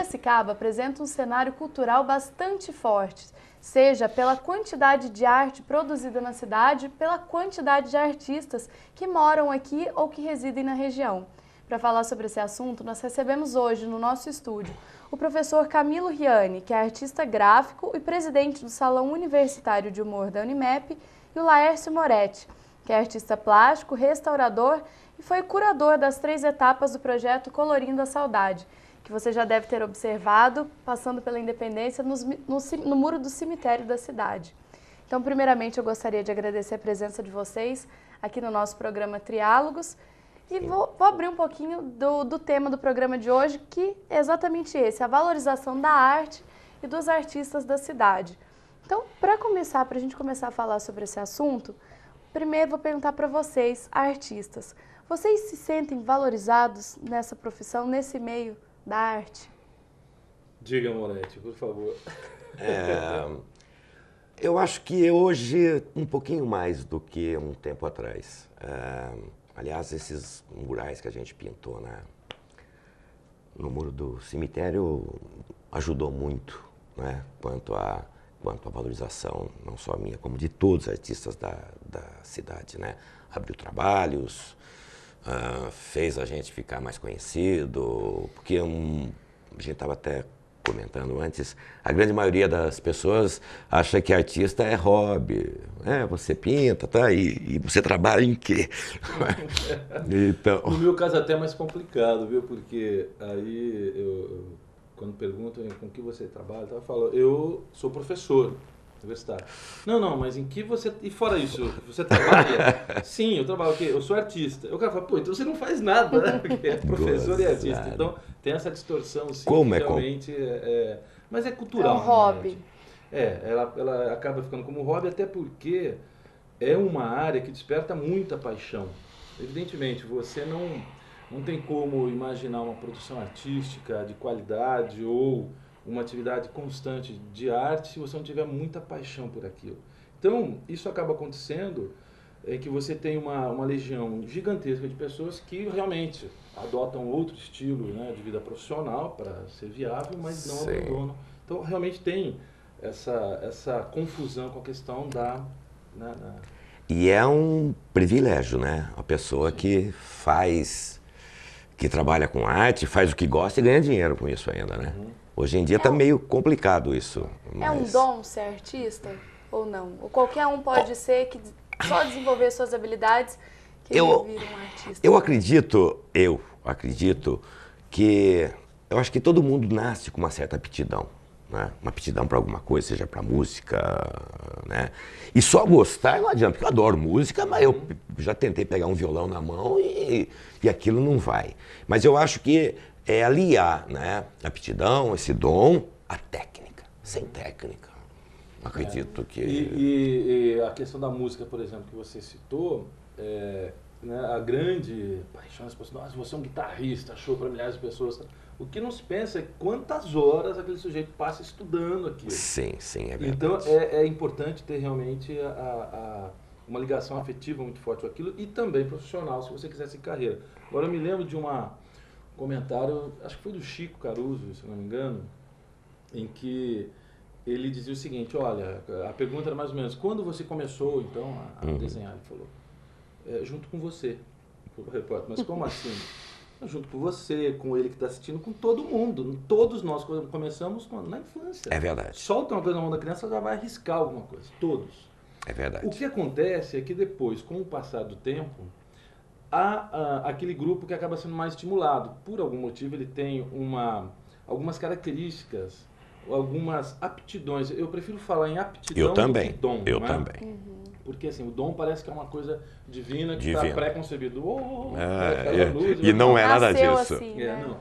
Piracicaba apresenta um cenário cultural bastante forte, seja pela quantidade de arte produzida na cidade, pela quantidade de artistas que moram aqui ou que residem na região. Para falar sobre esse assunto, nós recebemos hoje no nosso estúdio o professor Camilo Riani, que é artista gráfico e presidente do Salão Universitário de Humor da Unimep, e o Laércio Moretti, que é artista plástico, restaurador e foi curador das 3 etapas do projeto Colorindo a Saudade, que você já deve ter observado passando pela Independência no muro do cemitério da cidade. Então, primeiramente, eu gostaria de agradecer a presença de vocês aqui no nosso programa Triálogos e vou abrir um pouquinho do tema do programa de hoje, que é exatamente esse, a valorização da arte e dos artistas da cidade. Então, para a gente começar a falar sobre esse assunto, primeiro vou perguntar para vocês, artistas, vocês se sentem valorizados nessa profissão, nesse meio da arte? Diga, Moretti, por favor. Eu acho que hoje um pouquinho mais do que um tempo atrás. Aliás, esses murais que a gente pintou no muro do cemitério ajudou muito, né? Quanto à valorização, não só minha, como de todos os artistas da cidade, né? Abriu trabalhos, fez a gente ficar mais conhecido, porque a gente estava até comentando antes, a grande maioria das pessoas acha que artista é hobby, você pinta, tá? E você trabalha em quê? Então... No meu caso até é mais complicado, viu? Porque aí quando perguntam com que você trabalha, eu falo, eu sou professor universitário. Não, mas em que você... E fora isso, você trabalha? Sim, eu trabalho o quê? Eu sou artista. O cara fala, pô, então você não faz nada, né? Porque é professor e artista. Então tem essa distorção, sim, como que realmente mas é cultural. É um hobby. Ela acaba ficando como hobby, até porque é uma área que desperta muita paixão. Evidentemente, você não tem como imaginar uma produção artística de qualidade ou uma atividade constante de arte se você não tiver muita paixão por aquilo. Então, isso acaba acontecendo que você tem uma legião gigantesca de pessoas que realmente adotam outro estilo, né, de vida profissional para ser viável, mas não abandonam. Então, realmente tem essa confusão com a questão E é um privilégio, né? A pessoa que trabalha com arte, faz o que gosta e ganha dinheiro com isso ainda, né? Hoje em dia está meio complicado isso. É um dom ser artista ou não? Ou qualquer um pode ser que só desenvolver suas habilidades que ele vira um artista? Eu acredito que... Eu acho que todo mundo nasce com uma certa aptidão, né? Uma aptidão para alguma coisa, seja para música, né? E só gostar não adianta, porque eu adoro música, mas eu já tentei pegar um violão na mão e aquilo não vai. Mas eu acho que é aliar, né, a aptidão, esse dom, a técnica. Sem técnica, acredito que... E a questão da música, por exemplo, que você citou, né, a grande paixão das pessoas, nossa, você é um guitarrista, show para milhares de pessoas. O que não se pensa é quantas horas aquele sujeito passa estudando aquilo. Sim, é verdade. Então é importante ter realmente uma ligação afetiva muito forte com aquilo e também profissional, se você quiser seguir carreira. Agora eu me lembro de comentário, acho que foi do Chico Caruso, se não me engano, em que ele dizia o seguinte, olha, a pergunta era mais ou menos, quando você começou então a desenhar? Ele falou, junto com você, o repórter, mas como assim? Junto com você, com ele que está assistindo, com todo mundo. Todos nós começamos na infância. É verdade. Solta uma coisa na mão da criança, já vai arriscar alguma coisa. Todos. É verdade. O que acontece é que depois, com o passar do tempo, há aquele grupo que acaba sendo mais estimulado. Por algum motivo, ele tem algumas características, algumas aptidões. Eu prefiro falar em aptidão do que dom. Eu também. Porque assim, o dom parece que é uma coisa divina que está pré-concebido. E não é nada disso. Assim, né?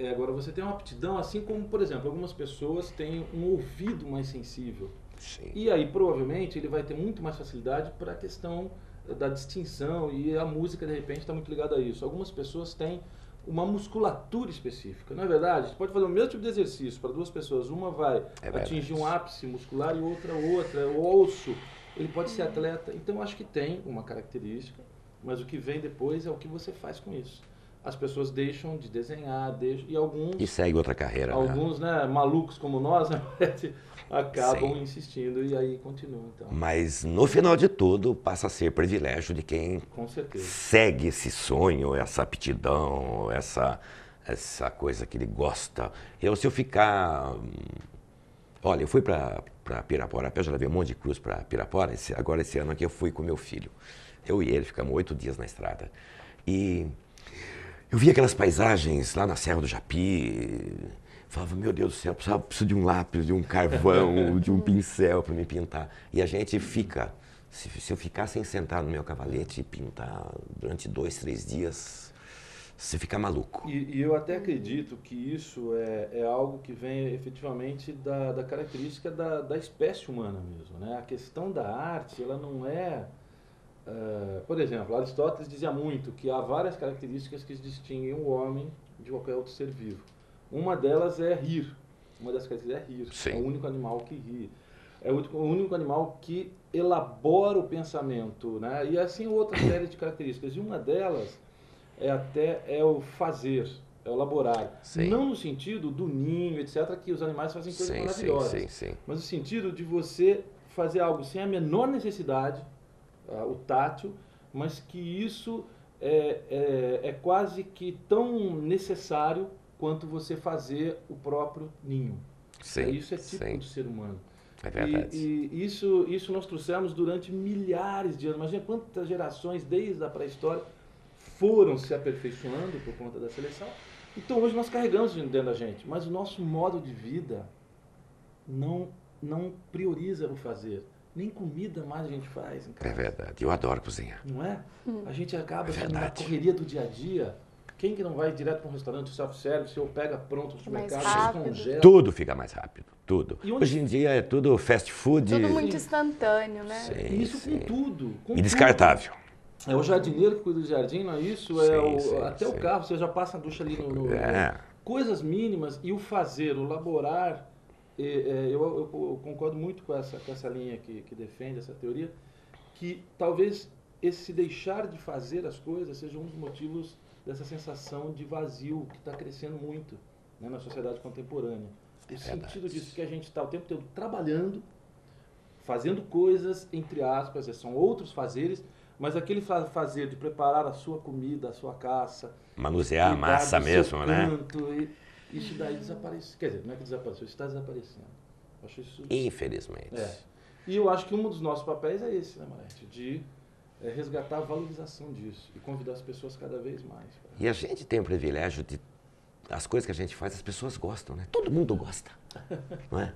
Agora, você tem uma aptidão, assim como, por exemplo, algumas pessoas têm um ouvido mais sensível. Sim. E aí, provavelmente, ele vai ter muito mais facilidade para a questão da distinção, e a música, de repente, está muito ligada a isso. Algumas pessoas têm uma musculatura específica, não é verdade? Você pode fazer o mesmo tipo de exercício para 2 pessoas, uma vai atingir um ápice muscular e outra, o osso, ele pode ser atleta. Então, acho que tem uma característica, mas o que vem depois é o que você faz com isso. as pessoas deixam de desenhar, e E segue outra carreira, alguns, né, malucos como nós, né, acabam Sim. insistindo e aí continuam. Então. Mas no final de tudo passa a ser privilégio de quem Com certeza. segue esse sonho, essa aptidão, essa coisa que ele gosta. Se eu ficar... Olha, eu fui para Pirapora, eu já levei um monte de cruz para Pirapora, agora esse ano aqui eu fui com meu filho. Eu e ele ficamos 8 dias na estrada. E eu vi aquelas paisagens lá na Serra do Japi, falava, meu Deus do céu, preciso de um lápis, de um carvão, de um pincel para me pintar. E a gente fica, se eu ficar sem sentar no meu cavalete e pintar durante 2, 3 dias, você fica maluco. E eu até acredito que isso é algo que vem efetivamente da característica da espécie humana mesmo, né? A questão da arte, ela não é... por exemplo, Aristóteles dizia muito que há várias características que distinguem o homem de qualquer outro ser vivo. Uma delas é rir. Uma das características é rir. Sim. É o único animal que ri. É o único animal que elabora o pensamento, né? E assim outra série de características. E uma delas é o fazer, é o elaborar. Sim. Não no sentido do ninho, etc., que os animais fazem coisas maravilhosas. Sim. Mas no sentido de você fazer algo sem a menor necessidade, o tátil, mas que isso é quase que tão necessário quanto você fazer o próprio ninho. Sim, isso é típico do ser humano. É verdade. E isso nós trouxemos durante milhares de anos. Imagina quantas gerações, desde a pré-história, foram se aperfeiçoando por conta da seleção. Então hoje nós carregamos dentro da gente, mas o nosso modo de vida não prioriza o fazer. Nem comida mais a gente faz em casa. É verdade, eu adoro cozinhar. Não é? A gente acaba na verdade. correria do dia a dia. Quem que não vai direto para um restaurante self-service ou pega pronto no supermercado, rápido. congela? Tudo fica mais rápido, tudo. E onde- Hoje em dia é tudo fast food. Tudo muito instantâneo, né? Sim, E isso sim. com tudo. Com E descartável. tudo. É o jardineiro que cuida do jardim, não é isso? Até o carro, você já passa a ducha ali no... É. Coisas mínimas e o fazer, o laborar. Eu concordo muito com essa linha que defende essa teoria, que talvez esse deixar de fazer as coisas seja um dos motivos dessa sensação de vazio que está crescendo muito, né, na sociedade contemporânea. O sentido disso que a gente está o tempo todo trabalhando, fazendo coisas, entre aspas, são outros fazeres, mas aquele fazer de preparar a sua comida, a sua caça, Manusear a cuidar massa do mesmo, seu né? canto, isso daí desapareceu. Quer dizer, não é que desapareceu, isso está desaparecendo. Eu acho isso... Infelizmente. E eu acho que um dos nossos papéis é esse, né, Marete? De resgatar a valorização disso e convidar as pessoas cada vez mais. E a gente tem o privilégio de... As coisas que a gente faz, as pessoas gostam, né? Todo mundo gosta, não é?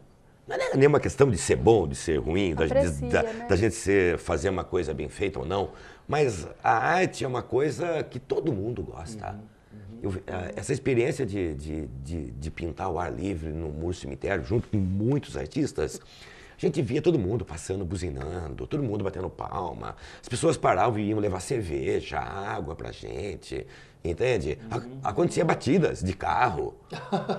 Não é nenhuma questão de ser bom, de ser ruim, Né? da gente fazer uma coisa bem feita ou não. Mas a arte é uma coisa que todo mundo gosta. Essa experiência de pintar ao ar livre no muro cemitério, junto com muitos artistas, a gente via todo mundo passando, buzinando, todo mundo batendo palma. As pessoas paravam e iam levar cerveja, água pra gente, entende? Acontecia batidas de carro.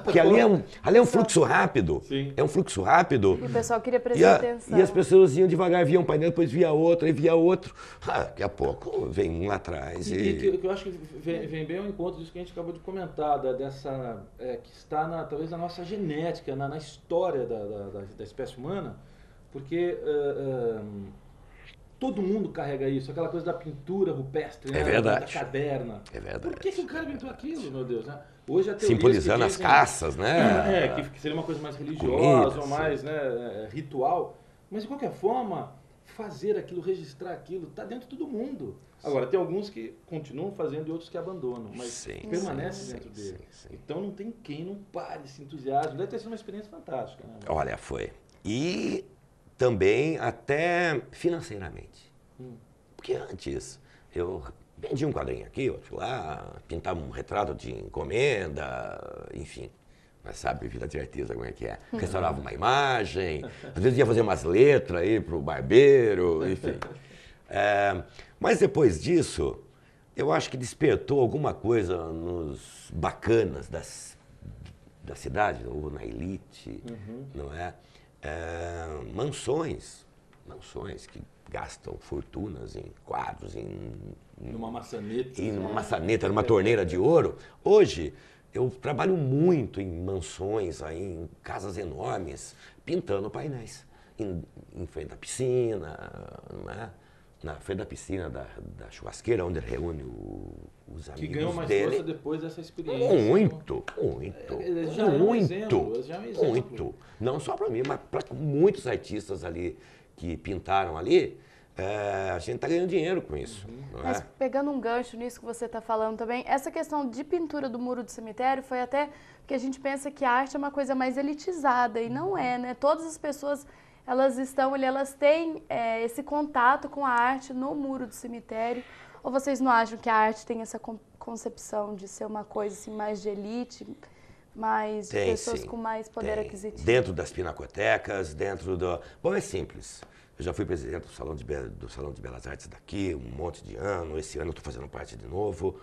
Porque ali é um fluxo rápido. Sim. É um fluxo rápido. E o pessoal queria prestar atenção. E as pessoas iam devagar, via um painel, depois via outro, e via outro. Daqui a pouco vem um lá atrás. Que eu acho que vem bem ao encontro disso que a gente acabou de comentar, que está talvez na nossa genética, na história da espécie humana, porque todo mundo carrega isso, aquela coisa da pintura rupestre, né? Verdade. Da caverna. É verdade. Por que o cara pintou aquilo, meu Deus? Né? Hoje a teoria Simbolizando as caças, né? Que seria uma coisa mais religiosa, Comida, ou mais ritual. Mas, de qualquer forma, fazer aquilo, registrar aquilo, está dentro de todo mundo. Agora, tem alguns que continuam fazendo e outros que abandonam, mas permanece dentro dele. Então, não tem quem não pare, se entusiasme. Deve ter sido uma experiência fantástica. Né? Olha, foi. E também até financeiramente. Porque antes eu vendia um quadrinho aqui, outro lá, pintava um retrato de encomenda, enfim. Mas sabe, vida de artista, como é que é? Restaurava uma imagem, às vezes ia fazer umas letras aí pro barbeiro, enfim. Mas depois disso, eu acho que despertou alguma coisa nos bacanas da cidade, ou na elite, não é? Mansões mansões que gastam fortunas em quadros, Numa maçaneta. numa maçaneta, numa torneira de ouro. Hoje, eu trabalho muito em mansões, aí, em casas enormes, pintando painéis. Em frente à piscina, não é? Na frente da piscina da churrasqueira, onde reúne os amigos Que ganham mais dele. força depois dessa experiência. Muito. Já é um exemplo, já é um exemplo. Muito. Não só para mim, mas para muitos artistas ali que pintaram ali, a gente está ganhando dinheiro com isso. Não é? Mas pegando um gancho nisso que você está falando também, essa questão de pintura do muro do cemitério foi até porque a gente pensa que a arte é uma coisa mais elitizada, e não é, né? Todas as pessoas, elas estão ali, elas têm esse contato com a arte no muro do cemitério. Ou vocês não acham que a arte tem essa concepção de ser uma coisa assim, mais de elite, mais de pessoas sim, com mais poder aquisitivo? Dentro das pinacotecas, dentro do... Bom, é simples. Eu já fui presidente do Salão de Belas Artes daqui um monte de ano. Esse ano eu estou fazendo parte de novo.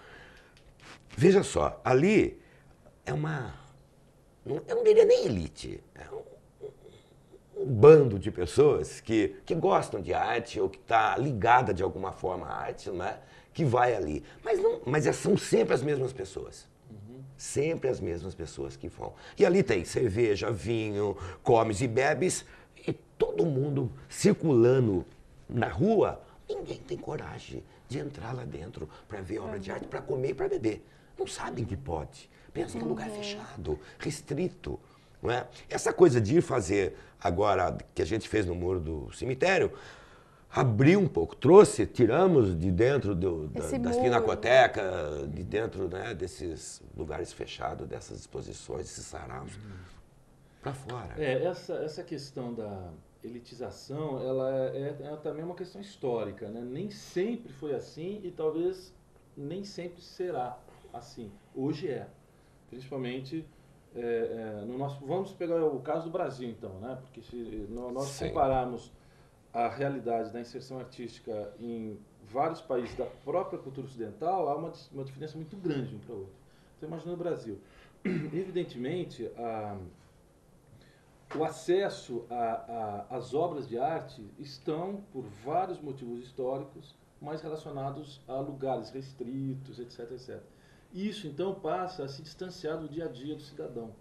Veja só, ali é uma... Eu não diria nem elite. É um bando de pessoas que gostam de arte ou que está ligada de alguma forma à arte, não é? Que vai ali. Mas são sempre as mesmas pessoas. Sempre as mesmas pessoas que vão. E ali tem cerveja, vinho, comes e bebes, e todo mundo circulando na rua. Ninguém tem coragem de entrar lá dentro para ver obra de arte, para comer e para beber. Não sabem que pode. Pensam que é um lugar fechado, restrito. Não é? Essa coisa de ir fazer agora, que a gente fez no muro do cemitério, abriu um pouco, tiramos de dentro das pinacotecas, de dentro, né, desses lugares fechados, dessas exposições, desses saraus, para fora. Essa questão da elitização, ela é também uma questão histórica, né? Nem sempre foi assim e talvez nem sempre será assim. Hoje é, principalmente no nosso... Vamos pegar o caso do Brasil, então, né? Porque se nós compararmos a realidade da inserção artística em vários países da própria cultura ocidental, há uma diferença muito grande de um para o outro. Então, imagina o Brasil. Evidentemente, o acesso às obras de arte estão, por vários motivos históricos, mais relacionados a lugares restritos, etc, etc. Isso, então, passa a se distanciar do dia a dia do cidadão.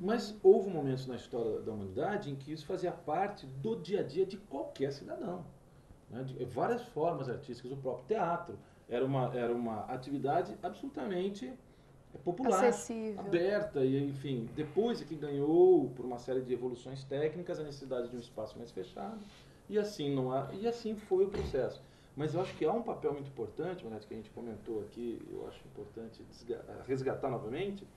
Mas houve momentos na história da humanidade em que isso fazia parte do dia a dia de qualquer cidadão, né? De várias formas artísticas. O próprio teatro era uma atividade absolutamente popular, acessível, aberta, e enfim, depois é que ganhou, por uma série de evoluções técnicas, a necessidade de um espaço mais fechado, e assim foi o processo. Mas eu acho que há um papel muito importante, Manete, que a gente comentou aqui, eu acho importante resgatar novamente,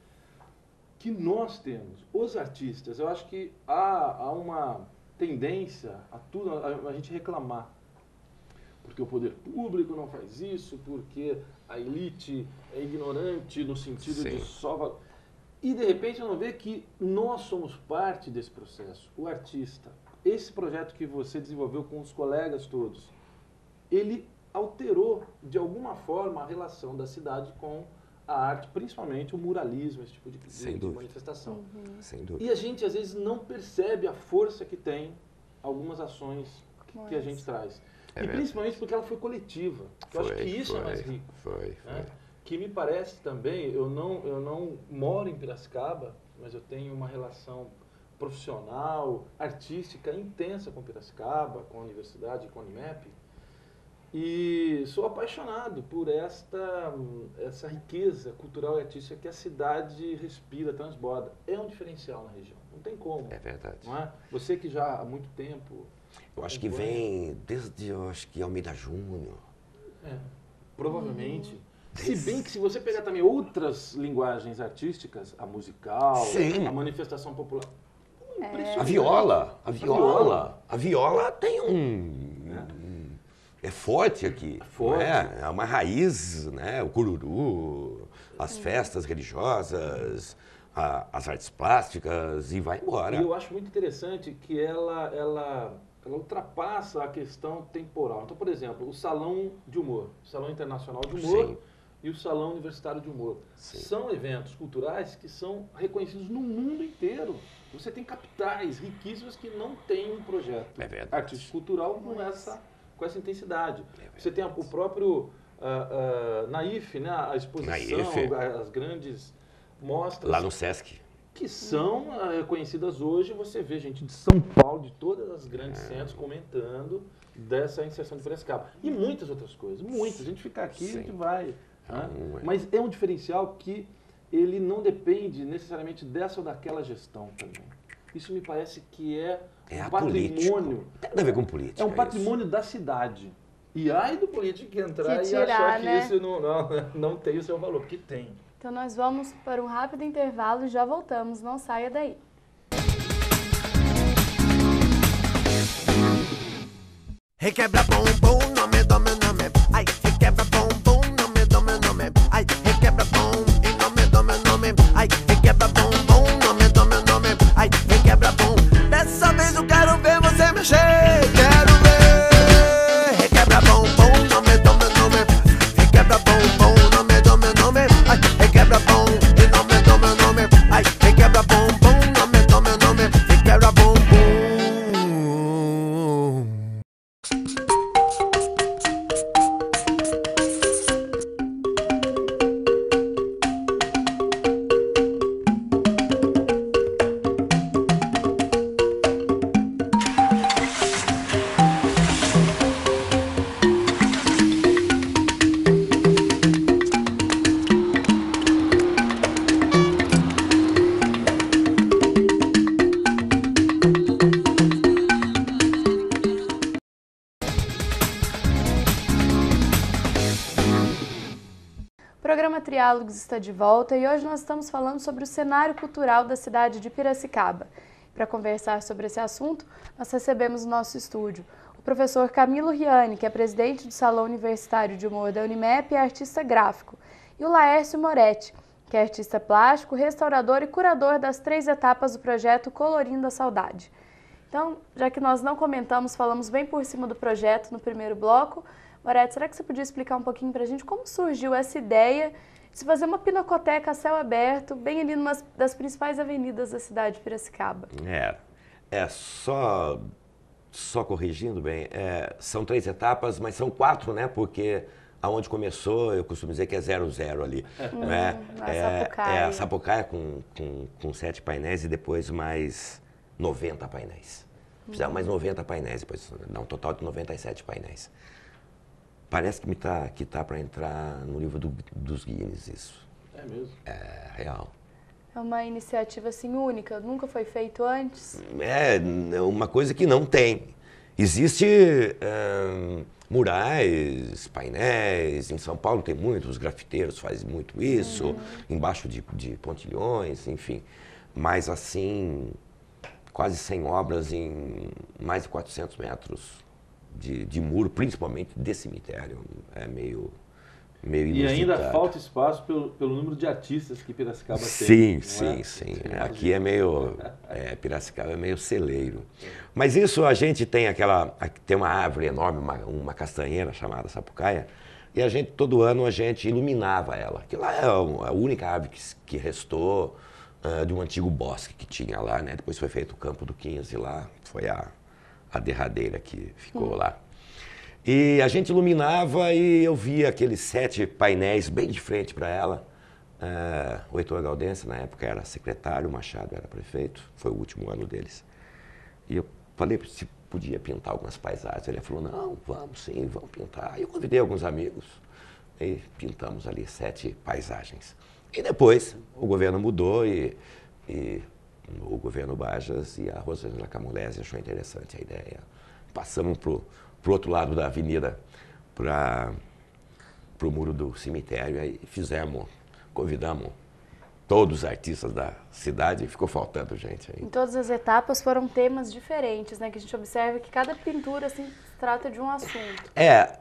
que nós temos, os artistas. Eu acho que há uma tendência a gente reclamar, porque o poder público não faz isso, porque a elite é ignorante no sentido de só... E de repente não vê que nós somos parte desse processo, o artista. Esse projeto que você desenvolveu com os colegas todos, ele alterou de alguma forma a relação da cidade com a arte, principalmente o muralismo, esse tipo de manifestação. Sem dúvida. E a gente às vezes não percebe a força que tem algumas ações que a gente traz. E principalmente porque ela foi coletiva. Eu acho que isso é mais rico. Né? Que me parece também, eu não moro em Piracicaba, mas eu tenho uma relação profissional, artística intensa com Piracicaba, com a universidade, com a Unimep. E sou apaixonado por essa riqueza cultural e artística que a cidade respira, transborda. É um diferencial na região, não tem como. É verdade. Não é? Você que já há muito tempo... Eu acho que vem desde, Almeida Júnior. Provavelmente. Se bem que se você pegar também outras linguagens artísticas, a musical, a manifestação popular... A viola tem é forte aqui. Forte. É uma raiz, né? O cururu, as festas religiosas, as artes plásticas e vai embora. E eu acho muito interessante que ela ultrapassa a questão temporal. Então, por exemplo, o Salão de Humor, o Salão Internacional de Humor, e o Salão Universitário de Humor. Sim. São eventos culturais que são reconhecidos no mundo inteiro. Você tem capitais riquíssimas que não têm um projeto artístico cultural com essa intensidade. Você tem o próprio Naif, né? A exposição, as grandes mostras. Lá no Sesc. Que são reconhecidas hoje. Você vê gente de São Paulo, de todas as grandes centros, comentando dessa inserção de Piracicaba. E muitas outras coisas. Muitas. A gente fica aqui, a gente vai. Né? Mas é um diferencial que ele não depende necessariamente dessa ou daquela gestão também. Isso me parece que é um patrimônio. Tem nada a ver com política. É um patrimônio da cidade. E ai do político entrar e achar que isso não tem o seu valor, porque tem. Então nós vamos para um rápido intervalo e já voltamos. Não saia daí. Requebra bumbum, nome, nome. Ai, requebra bumbum, nome, nome. Ai, requebra bum, nome. Ai, requebra bumbum, nome. Ai, requebra bum. Dessa vez eu quero ver você mexer. Quero ver. Requebra bumbum, nome. Requebra bumbum, nome. Ai, requebra bum, nome. Ai, requebra bumbum, nome. Requebra bumbum. O programa Triálogos está de volta e hoje nós estamos falando sobre o cenário cultural da cidade de Piracicaba. Para conversar sobre esse assunto, nós recebemos no nosso estúdio o professor Camilo Riani, que é presidente do Salão Universitário de Humor da Unimep e artista gráfico, e o Laércio Moretti, que é artista plástico, restaurador e curador das 3 etapas do projeto Colorindo a Saudade. Então, já que nós não comentamos, falamos bem por cima do projeto no primeiro bloco, Moretti, será que você podia explicar um pouquinho para a gente como surgiu essa ideia de se fazer uma pinacoteca a céu aberto, bem ali numa das principais avenidas da cidade de Piracicaba? Só corrigindo bem, são 3 etapas, mas são 4, né? Porque aonde começou, eu costumo dizer que é 00 ali. Né? A Sapucaia com 7 painéis e depois mais 90 painéis. Fizeram mais 90 painéis, depois dá um total de 97 painéis. Parece que tá para entrar no livro dos Guinness isso. É mesmo? É real. É uma iniciativa assim única, nunca foi feito antes? É uma coisa que não tem. Existe murais, painéis, em São Paulo tem muito, os grafiteiros fazem muito isso, embaixo de pontilhões, enfim. Mas assim, quase 100 obras em mais de 400 metros de muro, principalmente de cemitério. É meio inusitado. E ainda falta espaço pelo número de artistas que Piracicaba Sim. tem. Aqui é meio... Piracicaba é meio celeiro. Mas isso a gente tem tem uma árvore enorme, uma castanheira chamada Sapucaia, e a gente, todo ano, a gente iluminava ela. Que lá é a única árvore que restou de um antigo bosque que tinha lá, né? Depois foi feito o Campo do 15 lá, foi a derradeira que ficou lá. E a gente iluminava e eu via aqueles 7 painéis bem de frente para ela. O Heitor Gaudêncio, na época, era secretário, o Machado era prefeito, foi o último ano deles. E eu falei se podia pintar algumas paisagens. Ele falou, não, vamos sim, vamos pintar. Aí eu convidei alguns amigos e pintamos ali 7 paisagens. E depois o governo mudou e o governo Bajas e a Rosângela Camolese achou interessante a ideia. Passamos para o outro lado da avenida, para o muro do cemitério, aí convidamos todos os artistas da cidade e ficou faltando gente aí. Em todas as etapas foram temas diferentes, né? Que a gente observa que cada pintura assim, se trata de um assunto.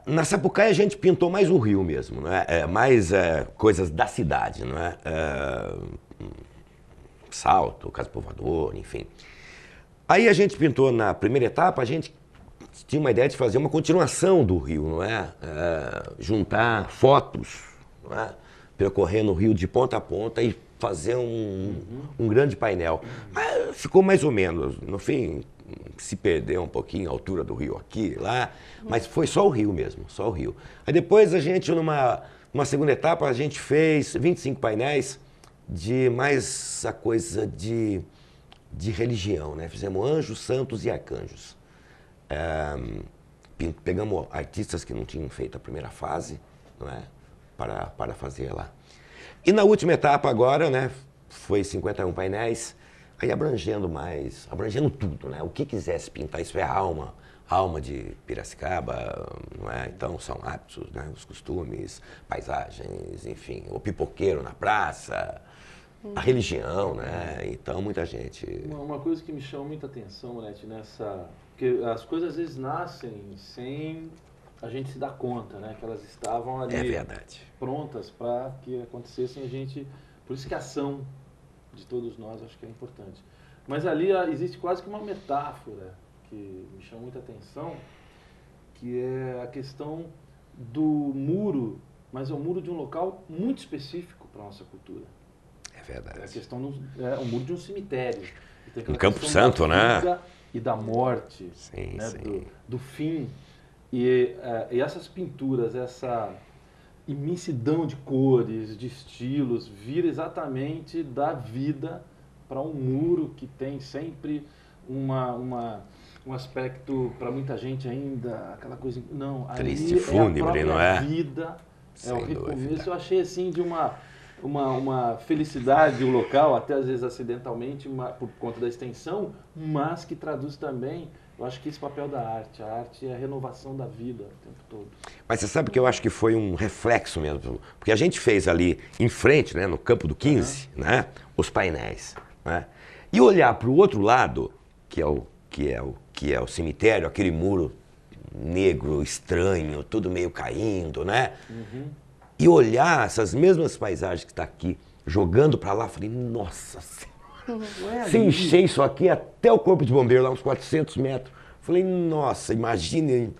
Na Sapucaia a gente pintou mais o rio mesmo, não é? Mais coisas da cidade, não é? Salto, Casa Povoador, enfim. Aí a gente pintou na primeira etapa, a gente tinha uma ideia de fazer uma continuação do rio, não é? Juntar fotos não é? Percorrendo o rio de ponta a ponta e fazer um grande painel. Mas ficou mais ou menos, no fim, se perdeu um pouquinho a altura do rio aqui, lá, mas foi só o rio mesmo, só o rio. Aí depois a gente, numa segunda etapa, a gente fez 25 painéis de mais a coisa de religião, né? Fizemos anjos, santos e arcanjos. Pegamos artistas que não tinham feito a primeira fase, não é? Para fazer lá. E na última etapa agora, né, foi 51 painéis, aí abrangendo tudo, né? O que quisesse pintar, isso é a alma de Piracicaba, não é? Então são hábitos, né? Os costumes, paisagens, enfim, o pipoqueiro na praça, a religião, né? Então muita gente... Uma coisa que me chama muita atenção, Moretti, porque as coisas às vezes nascem sem a gente se dar conta, né? Que elas estavam ali prontas para que acontecessem a gente... Por isso que a ação de todos nós acho que é importante. Mas ali existe quase que uma metáfora que me chama muita atenção, que é a questão do muro, mas é o muro de um local muito específico para a nossa cultura. É verdade. É a questão o muro de um cemitério. Um Campo Santo, né? E da morte, sim, né? Sim. Do fim. E essas pinturas, essa imensidão de cores, de estilos, vira exatamente da vida para um muro que tem sempre um aspecto, para muita gente ainda, aquela coisa... Não, triste, fúnebre, não é? Vida, Sem o recomeço. dúvida. Eu achei assim de uma felicidade o local, até às vezes acidentalmente, por conta da extensão, mas que traduz também, eu acho que esse papel da arte. A arte é a renovação da vida o tempo todo. Mas você sabe que eu acho que foi um reflexo mesmo, porque a gente fez ali em frente, né, no campo do 15, né, os painéis, né, e olhar para o outro lado, que é o cemitério, aquele muro negro, estranho, tudo meio caindo, né? E olhar essas mesmas paisagens que está aqui, jogando para lá, falei, nossa Senhora, se encher isso aqui até o corpo de bombeiro, lá uns 400 metros. Falei, nossa, imagine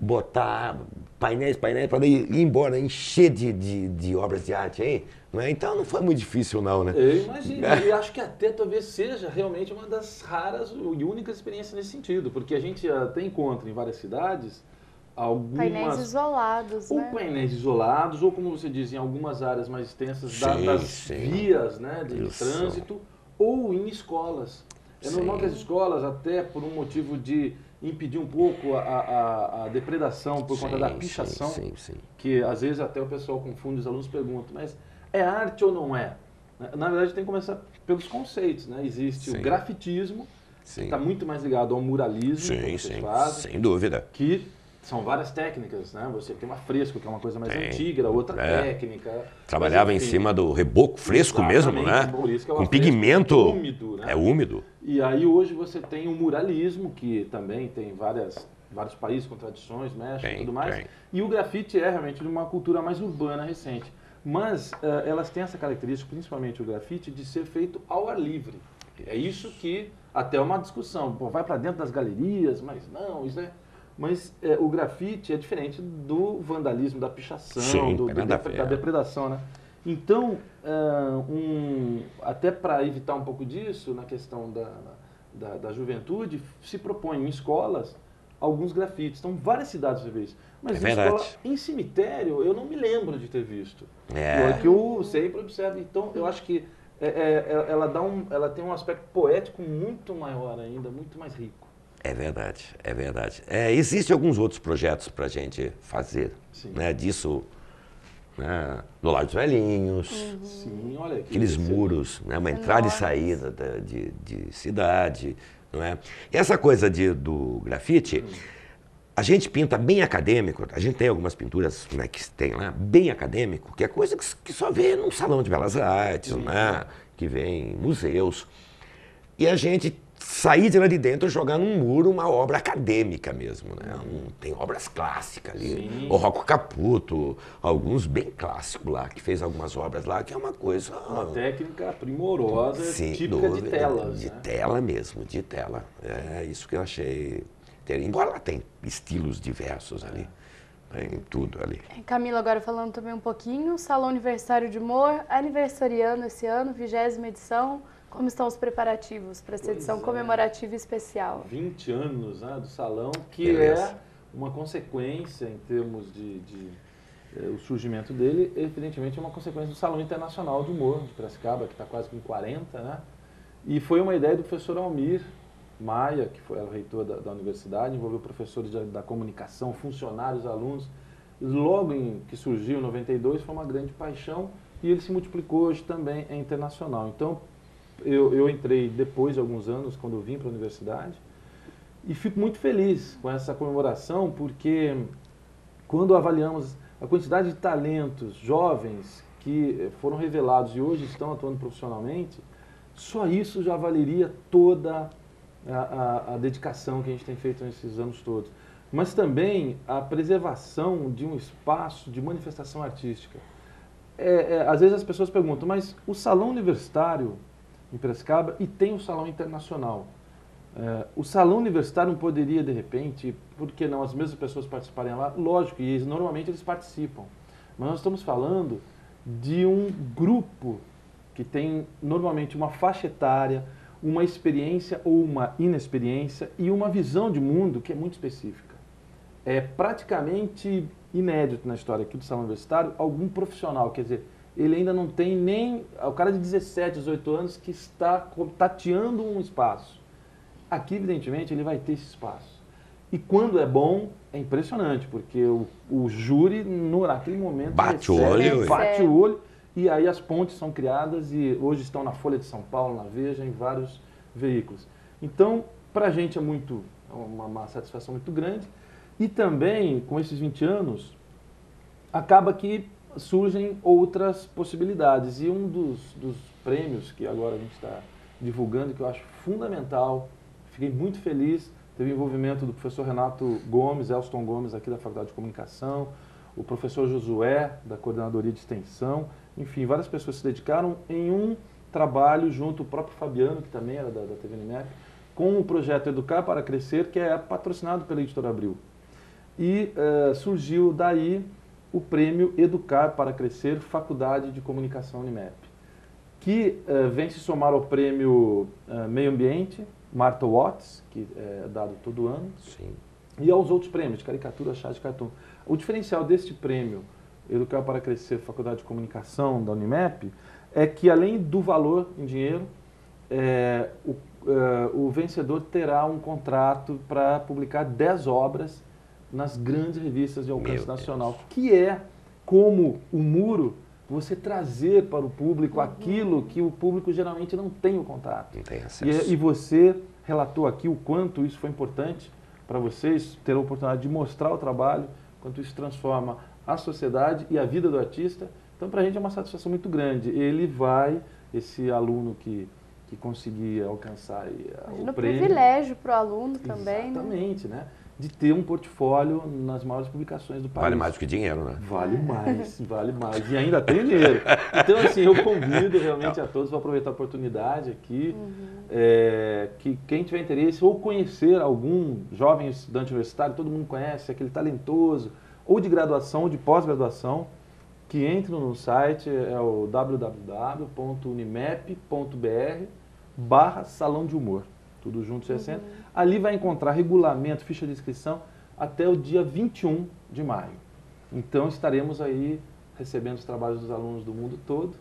botar painéis para ir embora, encher de obras de arte aí. Não é? Então não foi muito difícil não, né? Eu imagino, e acho que até talvez seja realmente uma das raras e únicas experiências nesse sentido, porque a gente até encontra em várias cidades algumas... Painéis isolados, ou né? painéis isolados, ou como você diz, em algumas áreas mais extensas das vias, né, de trânsito, ou em escolas. É normal que as escolas, até por um motivo de impedir um pouco a depredação por conta da pichação, que às vezes até o pessoal confunde, os alunos perguntam, mas é arte ou não é? Na verdade tem que começar pelos conceitos, né? Existe o grafitismo, que está muito mais ligado ao muralismo, que vocês fazem, sem dúvida. Que são várias técnicas, né? Você tem uma fresco, que é uma coisa mais antiga, outra técnica. Trabalhava em cima do reboco fresco mesmo, né? Por isso que é com pigmento úmido, né? É úmido. E aí hoje você tem o muralismo, que também tem vários países com tradições, México e tudo mais. E o grafite é realmente de uma cultura mais urbana recente. Mas elas têm essa característica, principalmente o grafite, de ser feito ao ar livre. É isso que até é uma discussão. Pô, vai para dentro das galerias, mas não, isso é... Mas o grafite é diferente do vandalismo, da pichação, da depredação, né? Então, até para evitar um pouco disso, na questão da juventude, se propõe em escolas alguns grafites. Então, várias cidades você vê isso. Mas em cemitério, eu não me lembro de ter visto. É que eu sempre observo. Então, eu acho que ela tem um aspecto poético muito maior ainda, muito mais rico. É verdade, é verdade. Existem alguns outros projetos para a gente fazer, né, disso, né, no Lar dos Velhinhos, Sim, olha, aqueles muros, né, uma entrada e saída de cidade, não é? E essa coisa do grafite, a gente pinta bem acadêmico, a gente tem algumas pinturas, né, que tem lá, bem acadêmico, que é coisa que só vê num salão de belas artes, né, que vem em museus, e a gente sair de lá de dentro e jogar num muro uma obra acadêmica mesmo, né? Tem obras clássicas ali, o Rocco Caputo, alguns bem clássicos lá, que fez algumas obras lá, que é uma coisa... Uma técnica primorosa, típica de telas. De tela mesmo, de tela. É isso que eu achei... Embora lá tem estilos diversos ali, Tem tudo ali. Camila, agora falando também um pouquinho, Salão Universitário de Humor, aniversariando esse ano, 20ª edição. Como estão os preparativos para essa edição comemorativa especial? 20 anos, né, do Salão, que Beleza. é uma consequência em termos o surgimento dele, evidentemente é uma consequência do Salão Internacional de Humor de Piracicaba, que está quase com 40, né? E foi uma ideia do professor Almir Maia, que foi o reitor da universidade, envolveu professores da comunicação, funcionários, alunos. Logo que surgiu em 92, foi uma grande paixão e ele se multiplicou hoje também, é internacional. Então, eu entrei depois de alguns anos, quando eu vim para a universidade, e fico muito feliz com essa comemoração, porque quando avaliamos a quantidade de talentos jovens que foram revelados e hoje estão atuando profissionalmente, só isso já valeria toda a dedicação que a gente tem feito nesses anos todos. Mas também a preservação de um espaço de manifestação artística. Às vezes as pessoas perguntam, mas o Salão Universitário em Piracicaba e tem o Salão Internacional. O Salão Universitário não poderia, de repente, por que não as mesmas pessoas participarem lá? Lógico, e normalmente eles participam. Mas nós estamos falando de um grupo que tem normalmente uma faixa etária, uma experiência ou uma inexperiência e uma visão de mundo que é muito específica. É praticamente inédito na história aqui do Salão Universitário algum profissional, quer dizer, ele ainda não tem nem... O cara de 17, 18 anos que está tateando um espaço. Aqui, evidentemente, ele vai ter esse espaço. E quando é bom, é impressionante, porque o júri, naquele momento, bate o olho, e aí as pontes são criadas e hoje estão na Folha de São Paulo, na Veja, em vários veículos. Então, para a gente é uma satisfação muito grande. E também, com esses 20 anos, acaba que surgem outras possibilidades. E um dos prêmios que agora a gente está divulgando, que eu acho fundamental, fiquei muito feliz, teve envolvimento do professor Renato Gomes, Elston Gomes, aqui da Faculdade de Comunicação, o professor Josué, da Coordenadoria de Extensão, enfim, várias pessoas se dedicaram em um trabalho junto, o próprio Fabiano, que também era da TV Unimep, com o projeto Educar para Crescer, que é patrocinado pela Editora Abril. E surgiu daí o prêmio Educar para Crescer, Faculdade de Comunicação Unimep, que vem se somar ao prêmio Meio Ambiente, Martha Watts, que é dado todo ano, Sim. e aos outros prêmios, de caricatura, chá de cartoon. O diferencial deste prêmio, Educar para Crescer, Faculdade de Comunicação da Unimep, é que além do valor em dinheiro, o vencedor terá um contrato para publicar 10 obras nas grandes revistas de alcance nacional, que é como o Muro, você trazer para o público aquilo que o público geralmente não tem o contato. Não tem acesso. E você relatou aqui o quanto isso foi importante para vocês, ter a oportunidade de mostrar o trabalho, quanto isso transforma a sociedade e a vida do artista. Então, para a gente é uma satisfação muito grande. Esse aluno que conseguir alcançar o prêmio... privilégio para o aluno também. Exatamente, né? De ter um portfólio nas maiores publicações do país. Vale mais do que dinheiro, né? Vale mais, vale mais. E ainda tem dinheiro. Então, assim, eu convido realmente a todos para aproveitar a oportunidade aqui, que quem tiver interesse ou conhecer algum jovem estudante universitário, todo mundo conhece, aquele talentoso, ou de graduação ou de pós-graduação, que entre no site, é o www.unimep.br/salão de humor. Tudo junto, 60. Ali vai encontrar regulamento, ficha de inscrição, até o dia 21 de maio. Então estaremos aí recebendo os trabalhos dos alunos do mundo todo,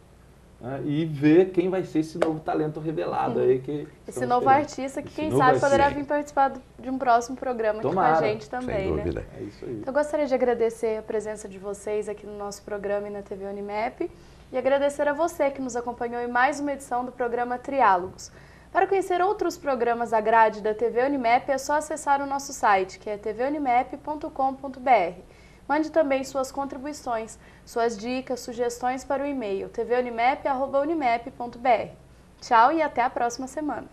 né, e ver quem vai ser esse novo talento revelado aí. Esse novo artista que, quem sabe, poderá vir participar de um próximo programa aqui com a gente também, né? É isso aí. Eu gostaria de agradecer a presença de vocês aqui no nosso programa e na TV Unimep, e agradecer a você que nos acompanhou em mais uma edição do programa Triálogos. Para conhecer outros programas da grade da TV Unimep, é só acessar o nosso site, que é tvunimep.com.br. Mande também suas contribuições, suas dicas, sugestões para o e-mail tvunimep@unimep.br. Tchau e até a próxima semana.